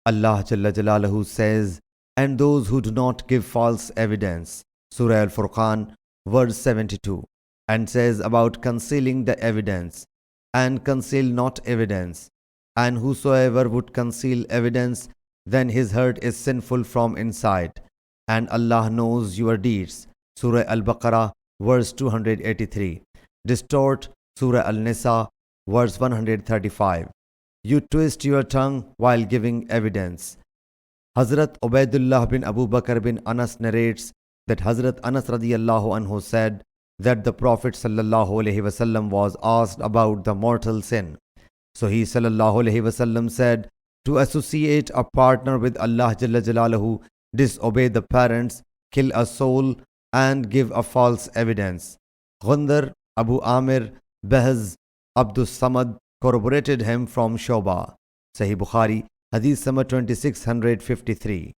Allah Jalla Jalaluhu says, and those who do not give false evidence, Surah Al-Furqan, verse 72, and says about concealing the evidence, and conceal not evidence, and whosoever would conceal evidence, then his heart is sinful from inside, and Allah knows your deeds, Surah Al-Baqarah, verse 283, distort Surah Al-Nisa, verse 135. You twist your tongue while giving evidence. Hazrat Ubaidullah bin Abu Bakr bin Anas narrates that Hazrat Anas radiyallahu anhu said that the Prophet sallallahu alaihi wasallam was asked about the mortal sin. So he sallallahu alaihi wasallam said, to associate a partner with Allah Jalla Jalaluhu, disobey the parents, kill a soul, and give a false evidence. Ghundar, Abu Amir, Bahz, Abdus Samad corroborated him from Shoba. Sahih Bukhari, Hadith number 2653.